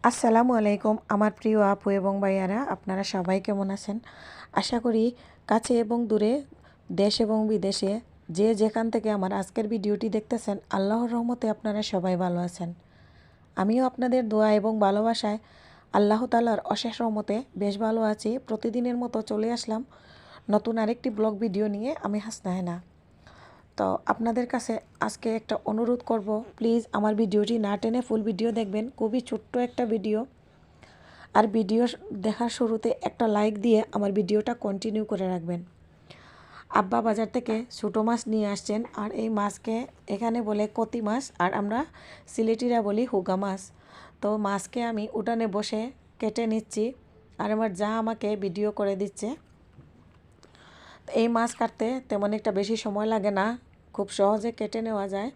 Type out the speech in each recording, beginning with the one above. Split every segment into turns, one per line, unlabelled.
আসসালামু আলাইকুম আমার প্রিয় আপু এবং ভাইয়ারা, আপনারা সবাই কেমন আছেন? আশা করি কাছে এবং দূরে, দেশ এবং বিদেশে যে যেখান থেকে আমার আজকের ভিডিওটি দেখতেছেন, আল্লাহর রহমতে আপনারা সবাই ভালো আছেন। আমিও আপনাদের দোয়া এবং ভালোবাসায় আল্লাহ তাআলার অশেষ রহমতে বেশ ভালো আছি। প্রতিদিনের মতো চলে আসলাম নতুন আরেকটি ব্লগ ভিডিও নিয়ে। আমি হাসনা হেনা। তো আপনাদের কাছে আজকে একটা অনুরোধ করব, প্লিজ আমার ভিডিওটি না টেনে ফুল ভিডিও দেখবেন। খুবই ছোট্ট একটা ভিডিও, আর ভিডিও দেখার শুরুতে একটা লাইক দিয়ে আমার ভিডিওটা কন্টিনিউ করে রাখবেন। আব্বা বাজার থেকে ছোটো মাছ নিয়ে আসছেন, আর এই মাছকে এখানে বলে কতি মাছ, আর আমরা সিলেটিরা বলি হুগা মাছ। তো মাছকে আমি উঠানে বসে কেটে নিচ্ছি, আর আমার যা আমাকে ভিডিও করে দিচ্ছে। এই মাছ কাটতে তেমন একটা বেশি সময় লাগে না, খুব সহজে কেটে নেওয়া যায়।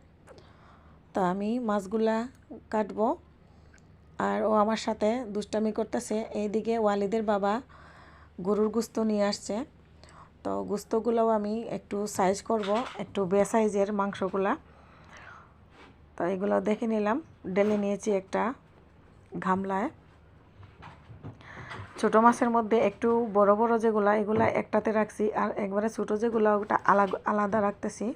তা আমি মাছগুলা কাটবো, আর ও আমার সাথে দুষ্টামি করতেছে। এইদিকে ওয়ালিদের বাবা গরুর গোস্ত নিয়ে আসছে, তো গোস্তগুলোও আমি একটু সাইজ করব, একটু বে সাইজের মাংসগুলা। তো এগুলো দেখে নিলাম, ডেলে নিয়েছি একটা গামলায়। ছোটো মাছের মধ্যে একটু বড় বড় যেগুলা, এগুলা একটাতে রাখছি, আর একবারে ছোটো যেগুলো ওটা আলাদা রাখতেছি।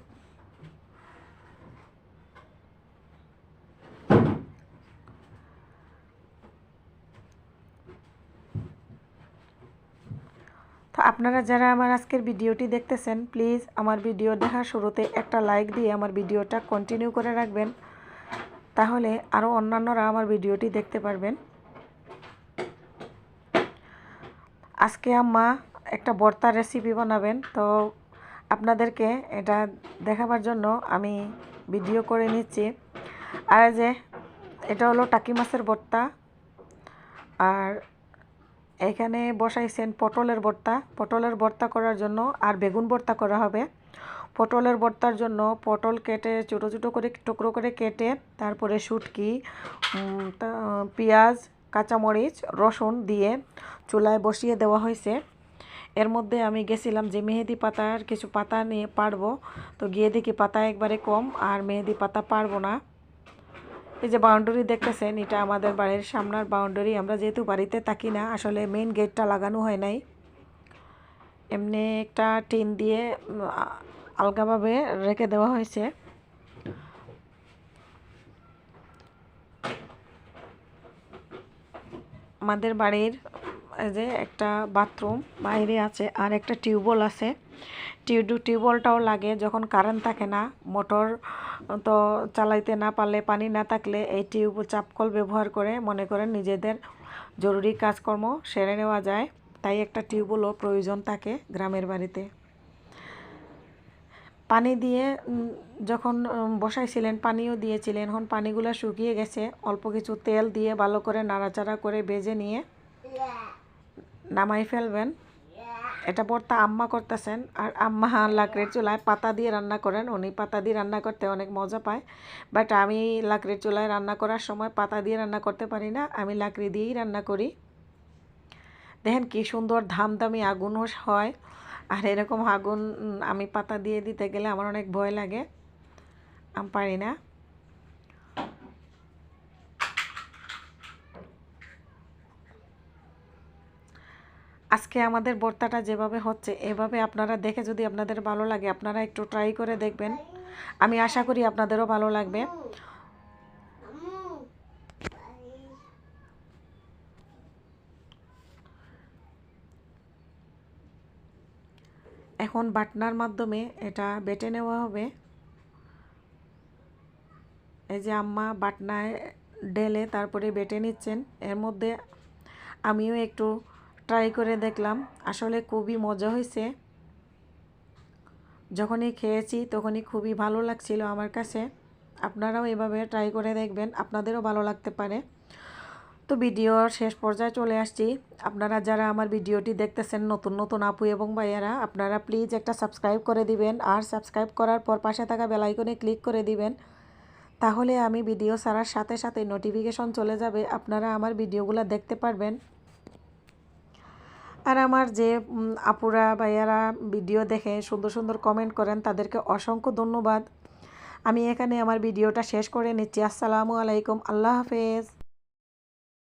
তো আপনারা যারা আমার আজকের ভিডিওটি দেখতেছেন, প্লিজ আমার ভিডিও দেখার শুরুতে একটা লাইক দিয়ে আমার ভিডিওটা কন্টিনিউ করে রাখবেন, তাহলে আরও অন্যান্যরা আমার ভিডিওটি দেখতে পারবেন। আজকে আম্মা একটা ভর্তার রেসিপি বানাবেন, তো আপনাদেরকে এটা দেখাবার জন্য আমি ভিডিও করে নিচ্ছি। আর যে এটা হলো টাকি মাছের ভর্তা, আর এখানে বসাইছেন পটলের ভর্তা। পটলের ভর্তা করার জন্য আর বেগুন ভর্তা করা হবে। পটলের ভর্তার জন্য পটল কেটে ছোটো ছোটো করে টুকরো করে কেটে, তারপরে শুটকি, পেঁয়াজ, কাঁচামরিচ, রসুন দিয়ে চুলায় বসিয়ে দেওয়া হয়েছে। এর মধ্যে আমি গেছিলাম যে মেহেদি পাতার কিছু পাতা নিয়ে পারবো, তো গিয়ে দেখি পাতা একবারে কম, আর মেহেদি পাতা পারবো না। এই যে বাউন্ডারি দেখতেছেন, এটা আমাদের বাড়ির সামনের বাউন্ডারি। আমরা যেহেতু বাড়িতে থাকি না, আসলে মেইন গেটটা লাগানো হয় নাই, এমনি একটা টিন দিয়ে আলগাভাবে রেখে দেওয়া হয়েছে। আমাদের বাড়ির যে একটা বাথরুম বাইরে আছে, আর একটা টিউবওয়েল আছে। টিউবওয়েলটাও লাগে যখন কারেন্ট থাকে না, মোটর তো চালাইতে না পারলে, পানি না থাকলে এই চাপকল ব্যবহার করে মনে করেন নিজেদের জরুরি কাজকর্ম সেরে নেওয়া যায়। তাই একটা টিউবওয়েলও প্রয়োজন থাকে গ্রামের বাড়িতে। পানি দিয়ে যখন বসাইছিলেন পানিও দিয়েছিলেন, এখন পানিগুলো শুকিয়ে গেছে। অল্প কিছু তেল দিয়ে ভালো করে নাড়াচাড়া করে ভেজে নিয়ে নামাই ফেলবেন। এটা ভর্তা আম্মা করতেছেন, আর আম্মা লাকড়ির চুলায় পাতা দিয়ে রান্না করেন। উনি পাতা দিয়ে রান্না করতে অনেক মজা পায়, বাট আমি লাকড়ির চুলায় রান্না করার সময় পাতা দিয়ে রান্না করতে পারি না, আমি লাকড়ি দিয়েই রান্না করি। দেখেন কি সুন্দর ধামধামি আগুন হয়, আর এরকম আগুন আমি পাতা দিয়ে দিতে গেলে আমার অনেক ভয় লাগে, আমি পারি না। আজকে আমাদের ভর্তাটা যেভাবে হচ্ছে, এভাবে আপনারা দেখে যদি আপনাদের ভালো লাগে, আপনারা একটু ট্রাই করে দেখবেন। আমি আশা করি আপনাদেরও ভালো লাগবে। এখন বাটনার মাধ্যমে এটা বেটে নেওয়া হবে। এই যে আম্মা বাটনায় ঢেলে তারপরে বেটে নিচ্ছেন। এর মধ্যে আমিও একটু ট্রাই করে দেখলাম, আসলে খুবই মজা হয়েছে। যখনই খেয়েছি তখনই খুবই ভালো লাগছিল আমার কাছে। আপনারাও এভাবে ট্রাই করে দেখবেন, আপনাদেরও ভালো লাগতে পারে। তো ভিডিওর শেষ পর্যায়ে চলে আসছি। আপনারা যারা আমার ভিডিওটি দেখতেছেন, নতুন নতুন আপু এবং ভাইয়ারা, আপনারা প্লিজ একটা সাবস্ক্রাইব করে দিবেন, আর সাবস্ক্রাইব করার পর পাশে থাকা বেল আইকনে ক্লিক করে দিবেন, তাহলে আমি ভিডিও ছাড়ার সাথে সাথে নোটিফিকেশন চলে যাবে, আপনারা আমার ভিডিওগুলো দেখতে পারবেন। আর আমার যে আপুরা ভাইয়ারা ভিডিও দেখে সুন্দর সুন্দর কমেন্ট করেন, তাদেরকে অসংখ্য ধন্যবাদ। আমি এখানে আমার ভিডিওটা শেষ করে নিচ্ছি। আসসালামু আলাইকুম, আল্লাহ হাফেজ।